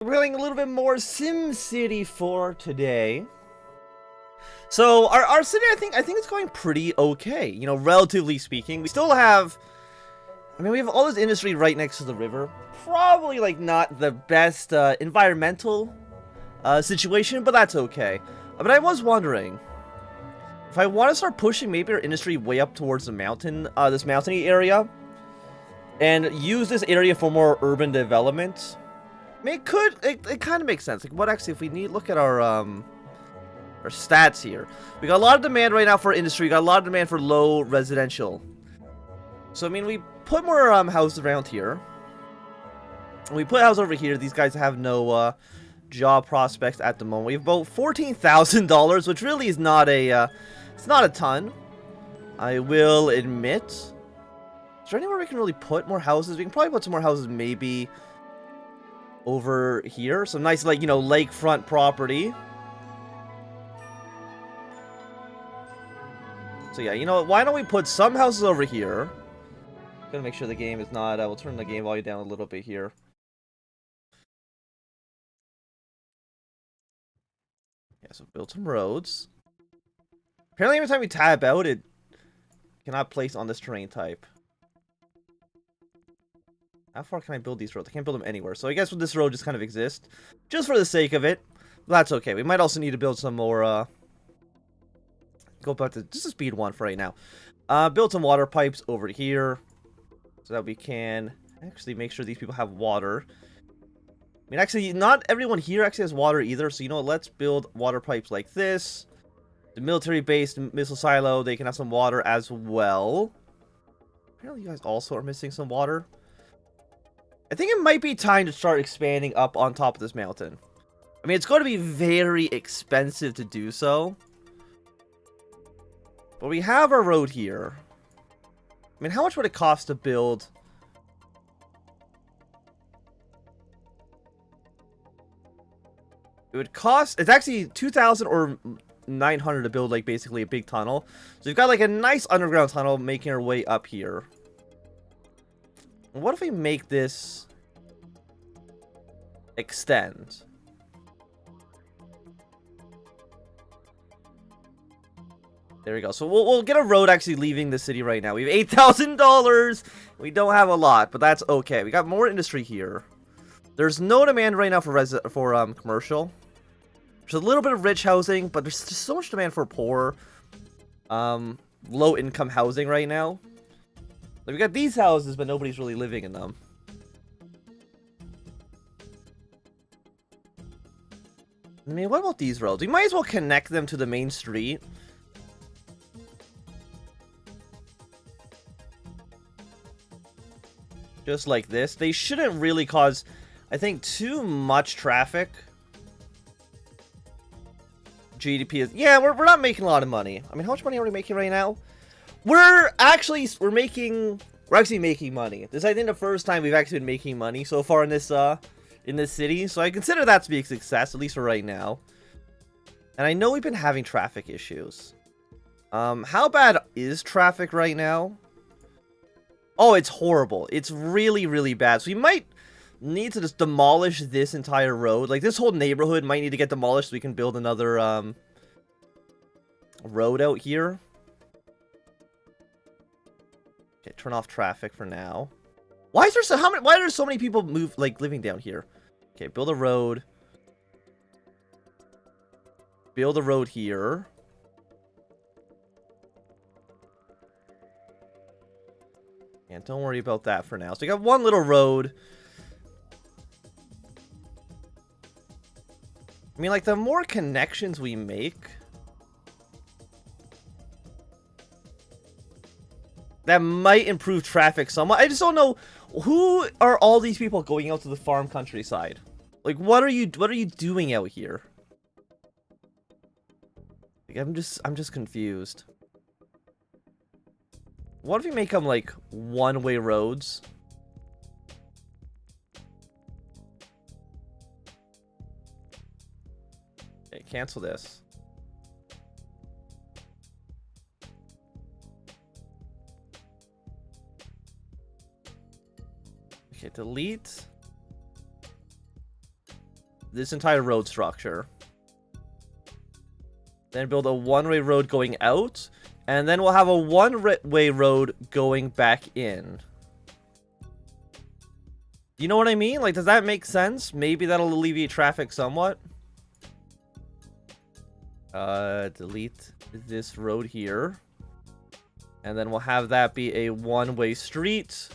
We're playing a little bit more SimCity for today. So our city, I think it's going pretty okay. You know, relatively speaking, we still have. I mean, we have all this industry right next to the river. Probably like not the best environmental situation, but that's okay. But I was wondering if I want to start pushing maybe our industry way up towards the mountain, this mountainy area, and use this area for more urban development. I mean, it kind of makes sense. Like, what actually, if we need, look at our stats here. We got a lot of demand right now for industry. We got a lot of demand for low residential. So, I mean, we put more houses around here. And we put houses over here. These guys have no job prospects at the moment. We have about $14,000, which really is not a, it's not a ton. I will admit. Is there anywhere we can really put more houses? We can probably put some more houses maybe over here. Some nice, like, you know, lakefront property. So yeah, you know what? Why don't we put some houses over here? Gotta make sure the game is not. We'll turn the game volume down a little bit here. Yeah, so build some roads. Apparently, every time we tab out, it cannot place on this terrain type. How far can I build these roads? I can't build them anywhere. So I guess this road just kind of exists, just for the sake of it. That's okay. We might also need to build some more. Go back to just a speed one for right now. Build some water pipes over here, so that we can actually make sure these people have water. I mean, actually, not everyone here actually has water either. So you know what? Let's build water pipes like this. The military base, the missile silo, they can have some water as well. Apparently, you guys also are missing some water. I think it might be time to start expanding up on top of this mountain. I mean, it's going to be very expensive to do so. But we have our road here. I mean, how much would it cost to build? It would cost, it's actually 2,000 or 900 to build, like, basically a big tunnel. So you've got, like, a nice underground tunnel making our way up here. What if we make this extend? There we go. So we'll get a road actually leaving the city right now. We have $8,000. We don't have a lot, but that's okay. We got more industry here. There's no demand right now for commercial. There's a little bit of rich housing, but there's just so much demand for poor, low income housing right now. Like, we got these houses, but nobody's really living in them. I mean, what about these roads? We might as well connect them to the main street. Just like this. They shouldn't really cause, I think, too much traffic. GDP is... Yeah, we're not making a lot of money. I mean, how much money are we making right now? We're actually making money. This is, I think, the first time we've actually been making money so far in this city. So I consider that to be a success, at least for right now. And I know we've been having traffic issues. How bad is traffic right now? Oh, it's horrible. It's really, really bad. So we might need to just demolish this entire road. Like, this whole neighborhood might need to get demolished so we can build another road out here. Okay, turn off traffic for now. Why is there why are there so many people living down here? Okay, build a road. Build a road here. And don't worry about that for now. So we got one little road. I mean, like, the more connections we make, that might improve traffic somewhat. I just don't know, who are all these people going out to the farm countryside? Like, what are you doing out here? Like, I'm just confused. What if we make them, like, one-way roads? Okay, cancel this. Okay, delete. this entire road structure. Then build a one-way road going out. And then we'll have a one-way road going back in. You know what I mean? Like, does that make sense? Maybe that'll alleviate traffic somewhat. Delete this road here. And then we'll have that be a one-way street.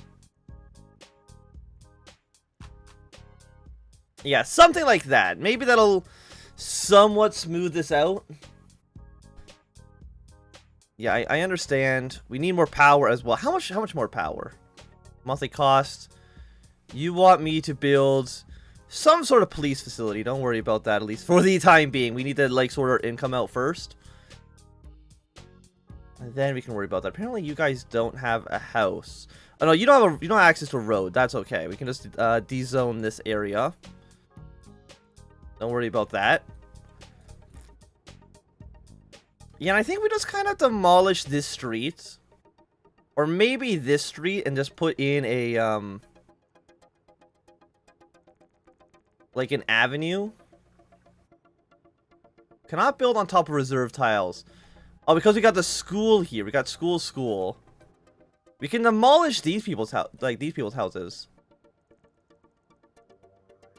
Yeah, something like that. Maybe that'll somewhat smooth this out. Yeah, I understand. We need more power as well. How much more power? Monthly cost. You want me to build some sort of police facility. Don't worry about that, at least for the time being. We need to, like, sort our income out first. And then we can worry about that. Apparently, you guys don't have a house. Oh, no, you don't have access to a road. That's okay. We can just dezone this area. Don't worry about that. Yeah, and I think we just kind of demolish this street. Or maybe this street and just put in a, like an avenue. Cannot build on top of reserve tiles. Oh, because we got the school here. We got school. We can demolish these people's houses.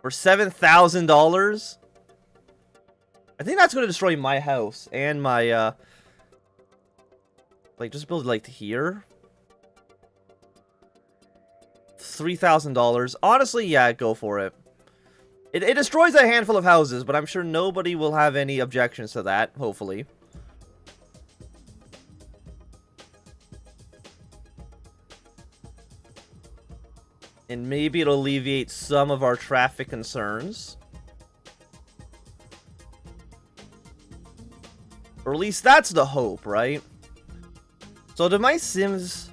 For $7,000? I think that's going to destroy my house and my, like, just build it, like, here. $3,000. Honestly, yeah, go for it. It destroys a handful of houses, but I'm sure nobody will have any objections to that, hopefully. And maybe it'll alleviate some of our traffic concerns. Or at least that's the hope, right? So do my Sims...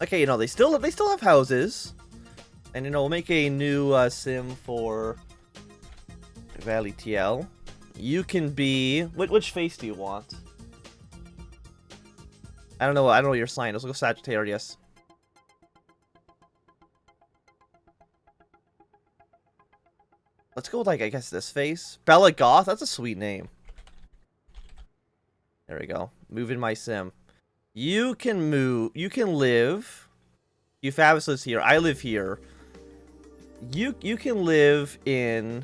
Okay, you know, they still have houses. And, you know, we'll make a new Sim for Valley TL. You can be... Which face do you want? I don't know your sign. Let's go Sagittarius. Let's go with, like, I guess this face. Bella Goth? That's a sweet name. There we go. Move in my Sim. You can move. You can live. You Fabulous lives here. I live here. You can live in...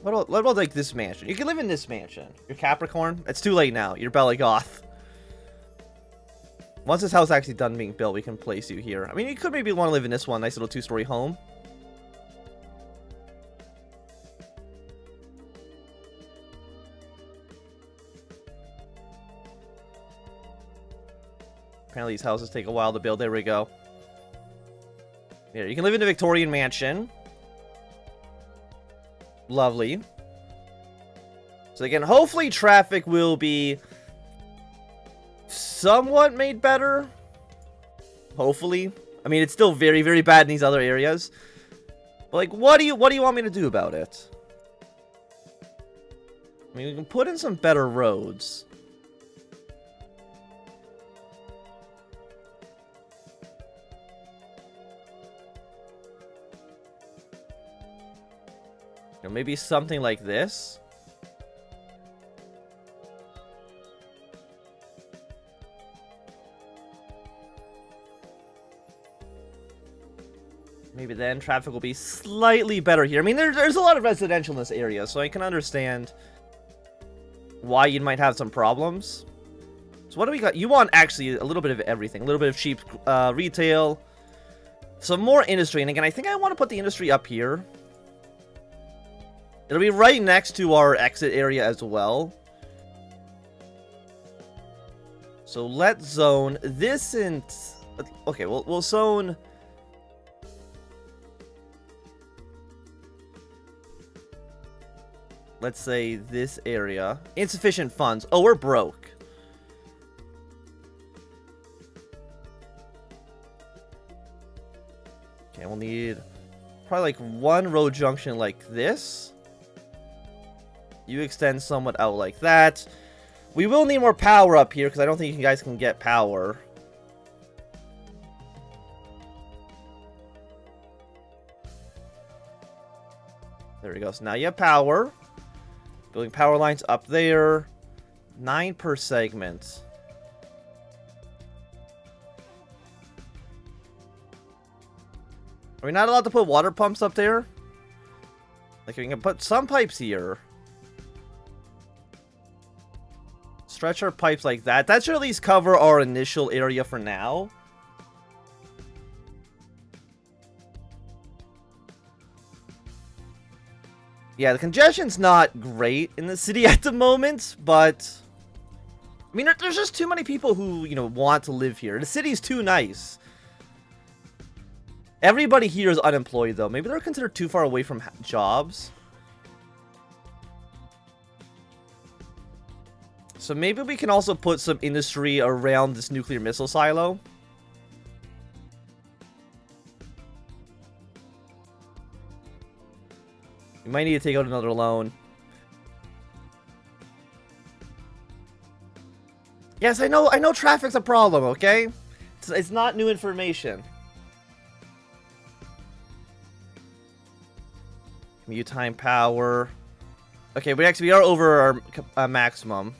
What about like this mansion? You can live in this mansion. You're Capricorn? It's too late now. You're Bella Goth. Once this house is actually done being built, we can place you here. I mean, you could maybe want to live in this one. Nice little 2-story home. Apparently these houses take a while to build. There we go. Here, you can live in the Victorian mansion. Lovely. So again, hopefully traffic will be somewhat made better. Hopefully. I mean, it's still very, very bad in these other areas. But like, what do you want me to do about it? I mean, we can put in some better roads. Or maybe something like this. Maybe then traffic will be slightly better here. I mean, there's a lot of residential in this area, so I can understand why you might have some problems. So what do we got? You want actually a little bit of everything. A little bit of cheap retail. Some more industry. And again, I think I want to put the industry up here. It'll be right next to our exit area as well. So let's zone this in... Okay, we'll zone... Let's say this area. Insufficient funds. Oh, we're broke. Okay, we'll need probably like one road junction like this. You extend somewhat out like that. We will need more power up here because I don't think you guys can get power. There we go. So now you have power. Building power lines up there. 9 per segment. Are we not allowed to put water pumps up there? Like, we can put some pipes here. Stretch our pipes like that. That should at least cover our initial area for now. Yeah, the congestion's not great in the city at the moment, but... I mean, there's just too many people who, you know, want to live here. The city's too nice. Everybody here is unemployed, though. Maybe they're considered too far away from jobs. So maybe we can also put some industry around this nuclear missile silo. We might need to take out another loan. Yes, I know traffic's a problem, okay? It's not new information. Commute time power. Okay, we are over our maximum.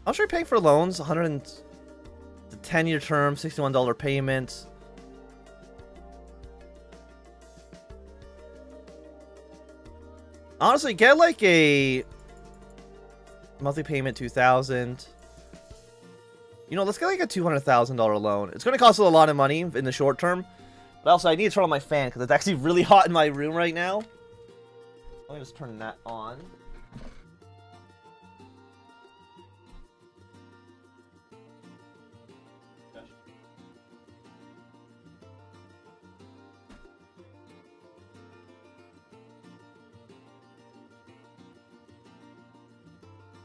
How much are we paying for loans? 10-year term, $61 payment. Honestly, get like a monthly payment, $2,000. You know, let's get like a $200,000 loan. It's going to cost us a lot of money in the short term. But also, I need to turn on my fan because it's actually really hot in my room right now. Let me just turn that on.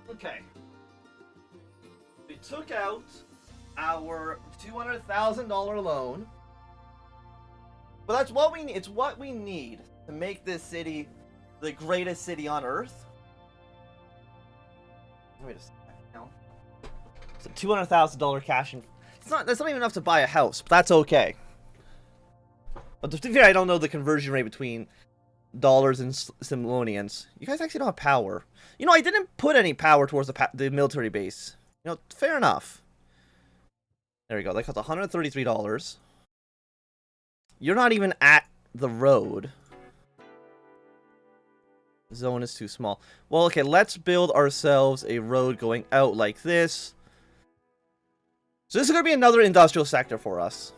Okay. We took out our $200,000 loan. But that's what we need. It's what we need to make this city the greatest city on Earth. Wait a second. It's a $200,000 cash in. That's not even enough to buy a house, but that's okay. But to be fair, I don't know the conversion rate between dollars and simoleons. You guys actually don't have power. You know, I didn't put any power towards the military base. You know, fair enough. There we go. That costs $133. You're not even at the road. Zone is too small. Well, okay, let's build ourselves a road going out like this. So this is going to be another industrial sector for us.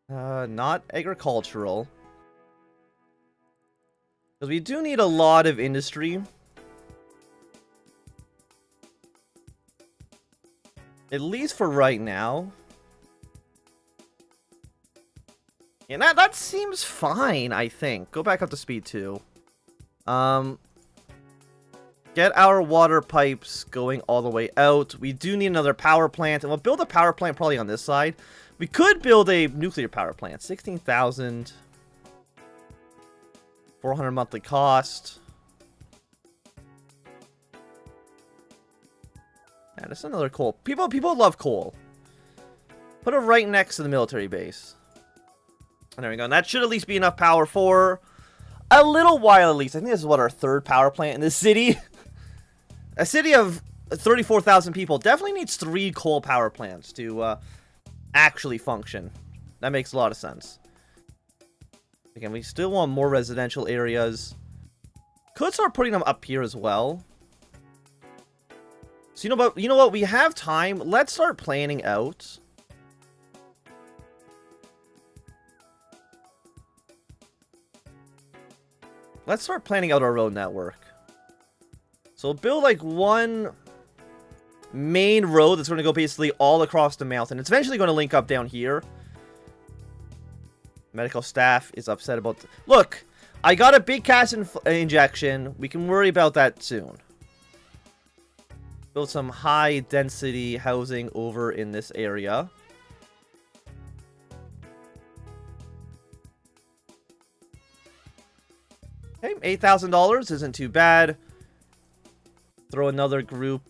Not agricultural. Because we do need a lot of industry. At least for right now. Yeah, that seems fine, I think. Go back up to speed 2. Get our water pipes going all the way out. We do need another power plant, and we'll build a power plant probably on this side. We could build a nuclear power plant. 16,000. 400 monthly cost. Yeah, that's another coal. People love coal. Put it right next to the military base. And there we go. And that should at least be enough power for a little while at least. I think this is what, our third power plant in this city. A city of 34,000 people definitely needs 3 coal power plants to actually function. That makes a lot of sense. Again, we still want more residential areas. Could start putting them up here as well. So you know what? We have time. Let's start planning out. Let's start planning out our road network. So we'll build like one main road that's going to go basically all across the mountain. It's eventually going to link up down here. Medical staff is upset about... Look, I got a big cash injection. We can worry about that soon. Build some high density housing over in this area. Okay, $8,000 isn't too bad. Throw another group.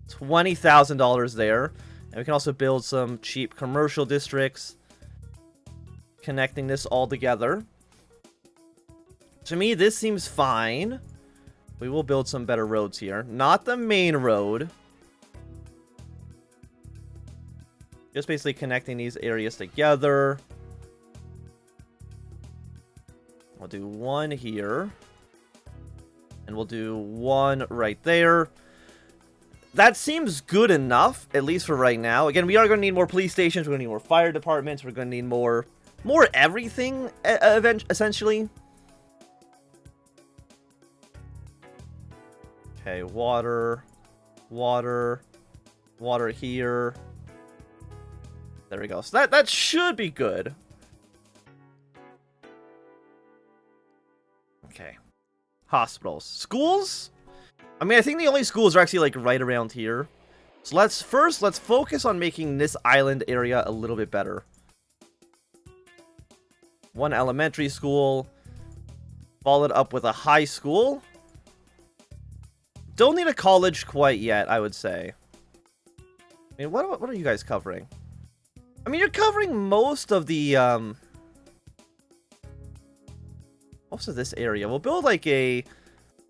$20,000 there. And we can also build some cheap commercial districts, connecting this all together. To me, this seems fine. We will build some better roads here. Not the main road. Just basically connecting these areas together. We'll do one here. And we'll do one right there. That seems good enough, at least for right now. Again, we are going to need more police stations. We're going to need more fire departments. We're going to need more everything, essentially. Okay, water here. There we go. So that should be good. Okay. Hospitals. Schools? I mean, I think the only schools are actually, like, right around here. So let's focus on making this island area a little bit better. One elementary school. Followed up with a high school. Don't need a college quite yet, I would say. I mean, what are you guys covering? I mean, you're covering most of the, most of this area. We'll build, like,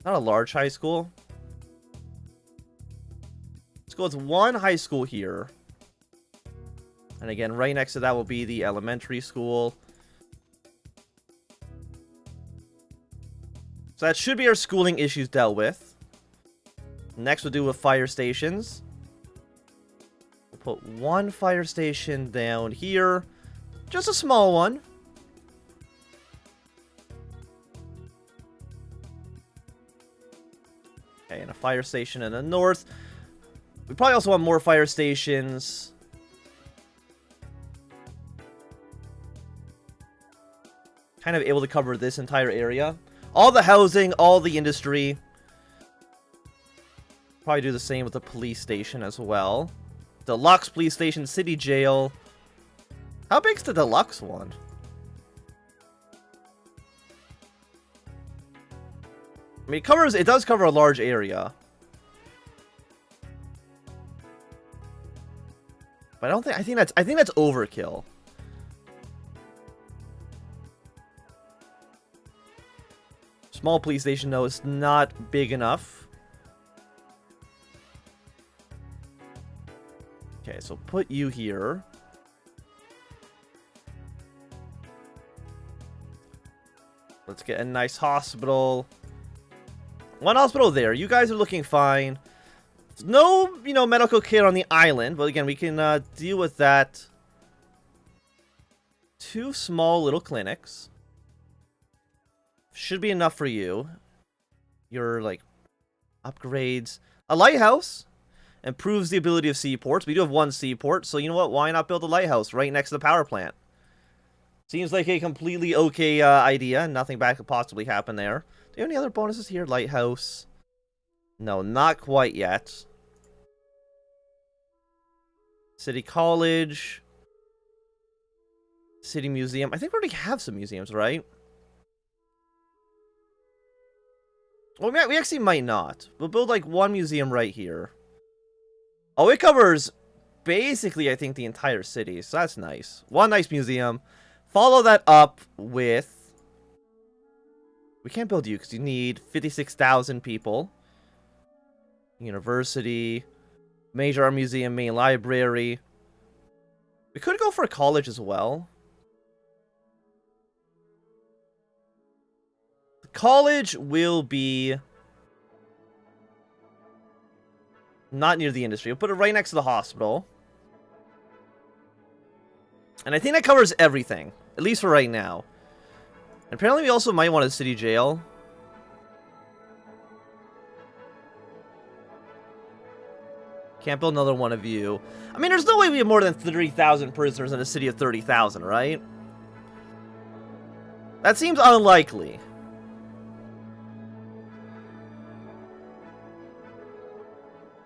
not a large high school. Let's go with one high school here. And again, right next to that will be the elementary school. So that should be our schooling issues dealt with. Next, we'll do with fire stations. We'll put one fire station down here. Just a small one. Okay, and a fire station in the north. We probably also want more fire stations. Kind of able to cover this entire area. All the housing, all the industry. Probably do the same with the police station as well. Deluxe police station, city jail. How big's the deluxe one? I mean, it does cover a large area. But I think that's overkill. Small police station, though, is not big enough. Okay, so put you here. Let's get a nice hospital. One hospital there. You guys are looking fine. No, medical care on the island. But again, we can deal with that. 2 small little clinics. Should be enough for you. Your, like, upgrades. A lighthouse. Improves the ability of seaports. We do have 1 seaport, so you know what? Why not build a lighthouse right next to the power plant? Seems like a completely okay idea. Nothing bad could possibly happen there. Do you have any other bonuses here? Lighthouse. No, not quite yet. City College. City Museum. I think we already have some museums, right? Well, we actually might not. We'll build, like, 1 museum right here. Oh, it covers basically, I think, the entire city. So that's nice. 1 nice museum. Follow that up with... We can't build you because you need 56,000 people. University. Major art museum, main library. We could go for a college as well. The college will be... not near the industry. We'll put it right next to the hospital. And I think that covers everything. At least for right now. And apparently we also might want a city jail. Can't build another one of you. I mean, there's no way we have more than 30,000 prisoners in a city of 30,000, right? That seems unlikely.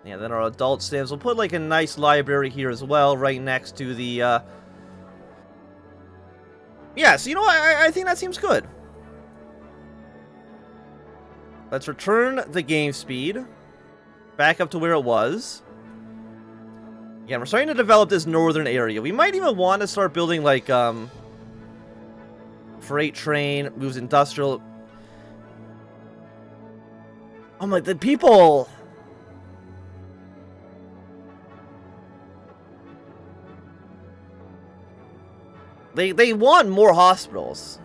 Yeah, then our adult stands. We'll put, like, a nice library here as well, right next to the, Yeah, so you know what? I think that seems good. Let's return the game speed back up to where it was. Yeah, we're starting to develop this northern area. We might even want to start building, like, freight train, moves industrial. Oh my, the people... They want more hospitals.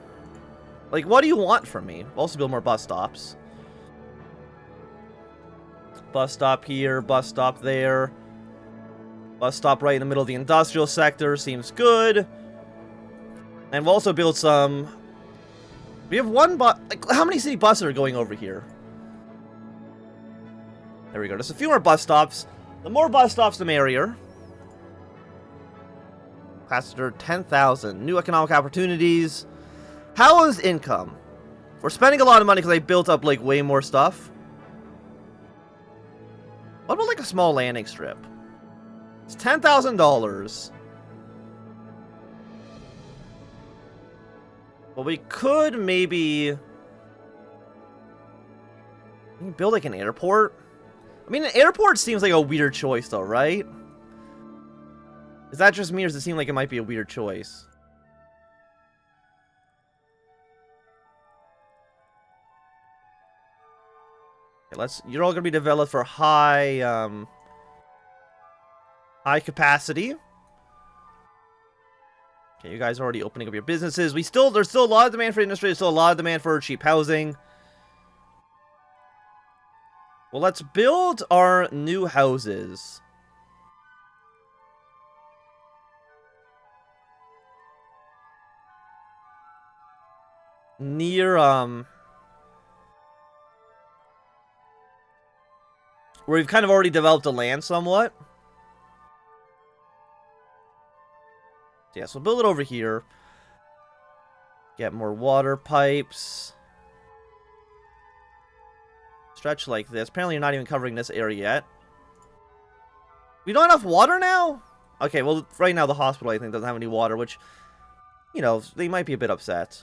Like, what do you want from me? Also build more bus stops. Bus stop here, bus stop there. Bus stop right in the middle of the industrial sector. Seems good. And we'll also build some... We have one bus... Like, how many city buses are going over here? There we go. Just a few more bus stops. The more bus stops, the merrier. Passenger 10,000. New economic opportunities. How is income? We're spending a lot of money because I built up, like, way more stuff. What about, like, a small landing strip? It's $10,000. Well, we could maybe... build, like, an airport? I mean, an airport seems like a weird choice, though, right? Is that just me, or does it seem like it might be a weird choice? Okay, you're all gonna be developed for high capacity. Okay, you guys are already opening up your businesses. There's still a lot of demand for industry. There's still a lot of demand for cheap housing. Well, let's build our new houses. Near, where we've kind of already developed the land somewhat. Yeah, so build it over here. Get more water pipes. Stretch like this. Apparently you're not even covering this area yet. We don't have enough water now? Okay, well, right now the hospital, I think, doesn't have any water, which, you know, they might be a bit upset.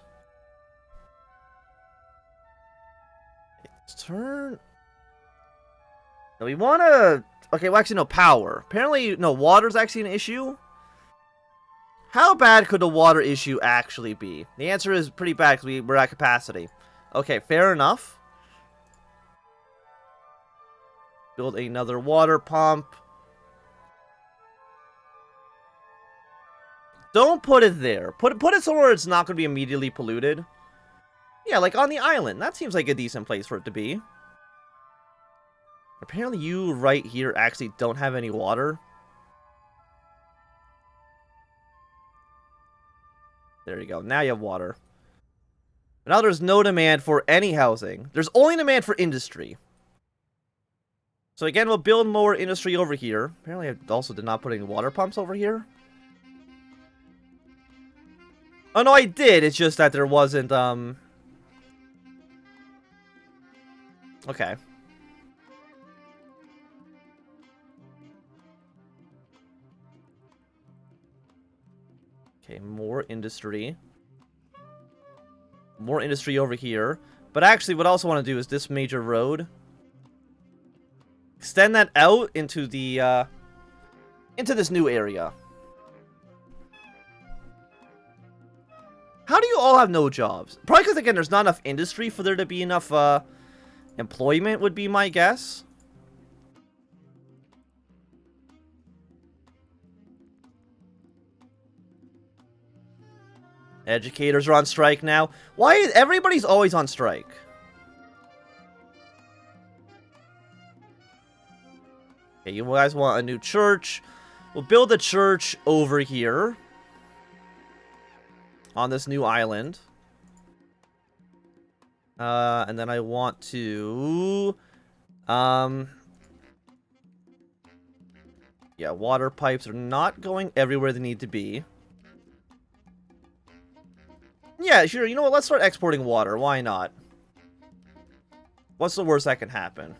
Let's turn... No, we want to... Okay, well, actually, no, power. Apparently, no, water's actually an issue. How bad could the water issue actually be? The answer is pretty bad because we're at capacity. Okay, fair enough. Build another water pump. Don't put it there. Put it somewhere it's not going to be immediately polluted. Yeah, like on the island. That seems like a decent place for it to be. Apparently you right here actually don't have any water. There you go. Now you have water. But now there's no demand for any housing. There's only demand for industry. So again, we'll build more industry over here. Apparently I also did not put any water pumps over here. Oh no, I did. It's just that there wasn't, Okay. Okay, more industry. More industry over here. But actually, what I also want to do is this major road. Extend that out into the, into this new area. How do you all have no jobs? Probably because, again, there's not enough industry for there to be enough, employment would be my guess. Educators are on strike now. Why is everybody's always on strike? Okay, you guys want a new church. We'll build a church over here. On this new island. And then I want to... yeah, water pipes are not going everywhere they need to be. Yeah, sure. You know what? Let's start exporting water. Why not? What's the worst that can happen?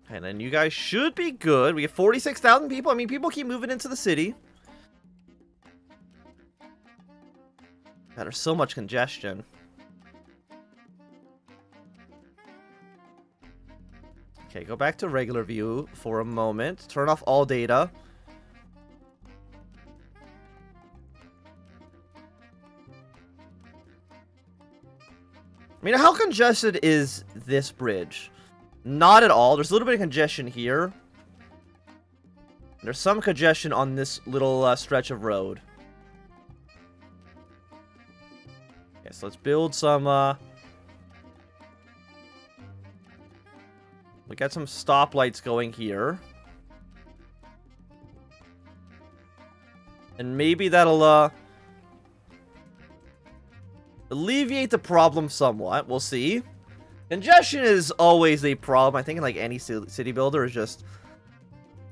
And then you guys should be good. We have 46,000 people. I mean, people keep moving into the city. God, there's so much congestion. Okay, go back to regular view for a moment. Turn off all data. I mean, how congested is this bridge? Not at all. There's a little bit of congestion here. There's some congestion on this little stretch of road. Okay, so let's build some... We got some stoplights going here. And maybe that'll alleviate the problem somewhat. We'll see. Congestion is always a problem. I think in like any city builder is just...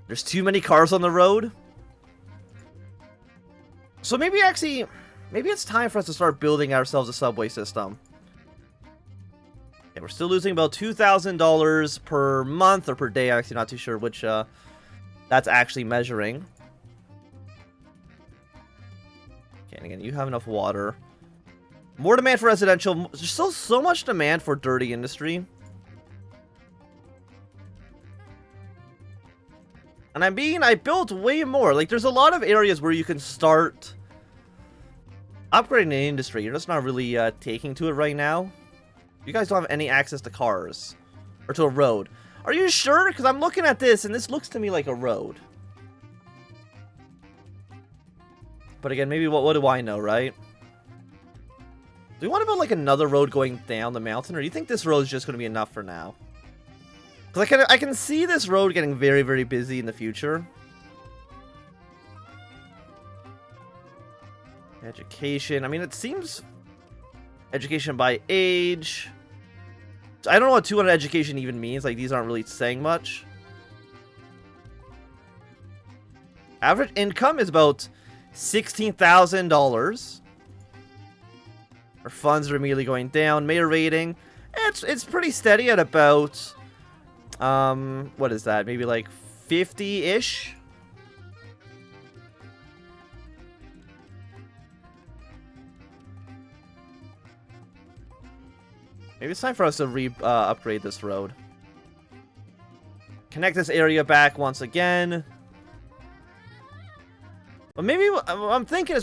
There's too many cars on the road. So maybe actually... Maybe it's time for us to start building ourselves a subway system. Okay, we're still losing about $2,000 per month or per day. I'm actually not too sure which that's actually measuring. Okay, and again, you have enough water. More demand for residential. There's still so much demand for dirty industry. And I built way more. Like, there's a lot of areas where you can start upgrading the industry. You're just not really taking to it right now. You guys don't have any access to cars. Or to a road. Are you sure? Because I'm looking at this, and this looks to me like a road. But again, maybe what do I know, right? Do you want to build like another road going down the mountain, or do you think this road is just going to be enough for now? Because I can see this road getting very, very busy in the future. Education. I mean, it seems education by age. I don't know what 200 education even means. Like, these aren't really saying much. Average income is about $16,000. Our funds are immediately going down. Mayor rating, it's pretty steady at about, what is that? Maybe like 50-ish? Maybe it's time for us to upgrade this road. Connect this area back once again. But maybe I'm thinking as well.